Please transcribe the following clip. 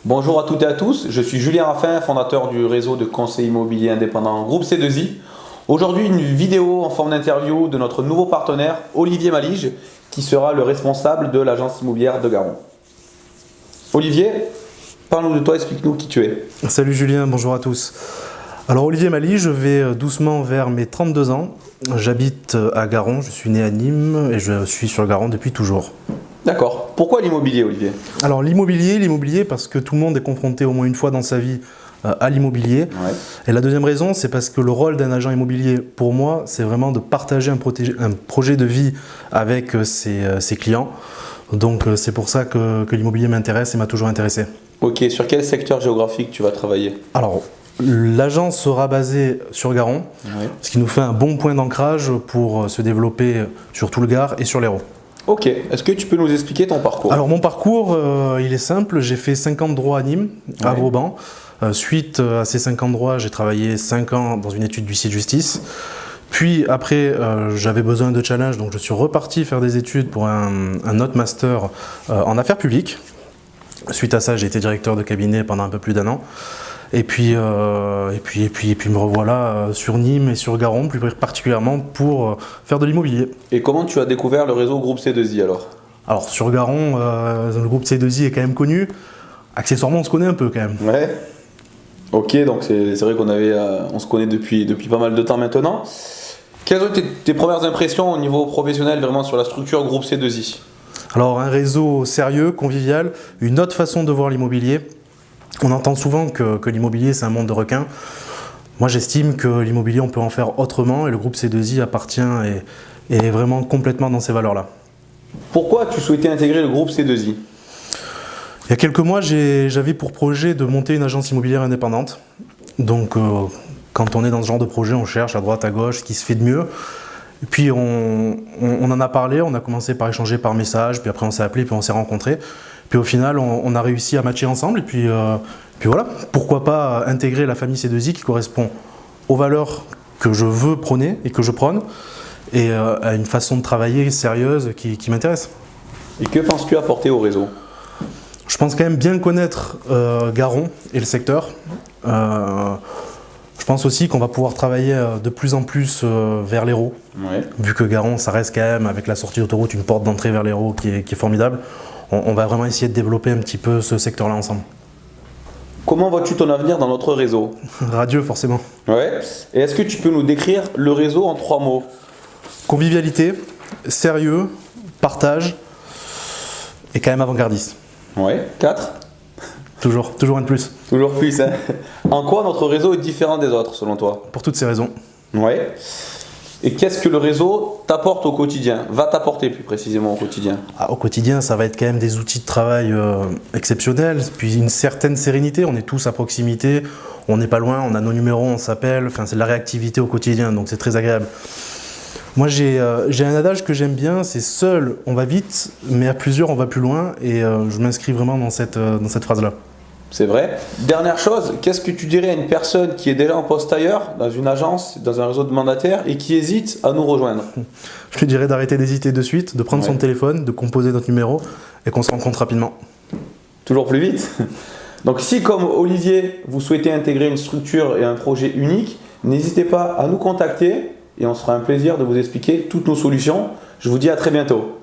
Bonjour à toutes et à tous, je suis Julien Raffin, fondateur du réseau de conseil immobilier indépendant Groupe C2I. Aujourd'hui, une vidéo en forme d'interview de notre nouveau partenaire, Olivier Malige, qui sera le responsable de l'agence immobilière de Garon. Olivier, parle-nous de toi, explique-nous qui tu es. Salut Julien, bonjour à tous. Alors Olivier Malige, je vais doucement vers mes 32 ans. J'habite à Garon, je suis né à Nîmes et je suis sur Garon depuis toujours. D'accord. Pourquoi l'immobilier, Olivier? Alors l'immobilier parce que tout le monde est confronté au moins une fois dans sa vie à l'immobilier. Ouais. Et la deuxième raison, c'est parce que le rôle d'un agent immobilier, pour moi, c'est vraiment de partager un projet de vie avec ses clients. Donc c'est pour ça que l'immobilier m'intéresse et m'a toujours intéressé. Ok, sur quel secteur géographique tu vas travailler? Alors, l'agence sera basée sur Garon, ce qui nous fait un bon point d'ancrage pour se développer sur tout le Gard et sur l'Hérault. Ok, est-ce que tu peux nous expliquer ton parcours? Alors mon parcours, il est simple, j'ai fait 5 ans de droit à Nîmes, à Vauban. Suite à ces 5 ans de droit, j'ai travaillé 5 ans dans une étude d'huissier de justice. Puis après, j'avais besoin de challenge, donc je suis reparti faire des études pour un autre master en affaires publiques. Suite à ça, j'ai été directeur de cabinet pendant un peu plus d'un an. Et puis me revoilà sur Nîmes et sur Garon, plus particulièrement pour faire de l'immobilier. Et comment tu as découvert le réseau Groupe C2I alors? Alors sur Garon, le groupe C2I est quand même connu. Accessoirement, on se connaît un peu quand même. Ouais. Ok, donc c'est vrai on se connaît depuis pas mal de temps maintenant. Quelles ont été tes premières impressions au niveau professionnel vraiment sur la structure Groupe C2I? Alors un réseau sérieux, convivial, une autre façon de voir l'immobilier. On entend souvent que l'immobilier c'est un monde de requins. Moi j'estime que l'immobilier on peut en faire autrement et le groupe C2I appartient et est vraiment complètement dans ces valeurs-là. Pourquoi tu souhaitais intégrer le groupe C2I? Il y a quelques mois j'avais pour projet de monter une agence immobilière indépendante. Donc quand on est dans ce genre de projet on cherche à droite à gauche ce qui se fait de mieux. Et puis on en a parlé, on a commencé par échanger par message, puis après on s'est appelé, puis on s'est rencontrés. Puis au final, on a réussi à matcher ensemble. Et puis voilà, pourquoi pas intégrer la famille C2I qui correspond aux valeurs que je veux prôner et que je prône, et à une façon de travailler sérieuse qui m'intéresse. Et que penses-tu apporter au réseau? Je pense quand même bien connaître Garon et le secteur. Je pense aussi qu'on va pouvoir travailler de plus en plus vers l'Hérault, vu que Garon, ça reste quand même, avec la sortie d'autoroute, une porte d'entrée vers l'Hérault qui est formidable. On va vraiment essayer de développer un petit peu ce secteur-là ensemble. Comment vois-tu ton avenir dans notre réseau? Radieux, forcément. Ouais. Et est-ce que tu peux nous décrire le réseau en 3 mots? Convivialité, sérieux, partage et quand même avant-gardiste. Ouais. 4? Toujours un de plus. Toujours plus, hein. En quoi notre réseau est différent des autres, selon toi? Pour toutes ces raisons. Ouais. Et qu'est-ce que le réseau t'apporte au quotidien? Va t'apporter plus précisément au quotidien? Au quotidien, ça va être quand même des outils de travail exceptionnels, puis une certaine sérénité. On est tous à proximité, on n'est pas loin, on a nos numéros, on s'appelle. Enfin, c'est de la réactivité au quotidien, donc c'est très agréable. Moi, j'ai un adage que j'aime bien, c'est seul, on va vite, mais à plusieurs, on va plus loin. Et je m'inscris vraiment dans cette phrase-là. C'est vrai. Dernière chose, qu'est-ce que tu dirais à une personne qui est déjà en poste ailleurs, dans une agence, dans un réseau de mandataires, et qui hésite à nous rejoindre? Je lui dirais d'arrêter d'hésiter de suite, de prendre son téléphone, de composer notre numéro, et qu'on se rencontre rapidement. Toujours plus vite. Donc si, comme Olivier, vous souhaitez intégrer une structure et un projet unique, n'hésitez pas à nous contacter, et on se fera un plaisir de vous expliquer toutes nos solutions. Je vous dis à très bientôt.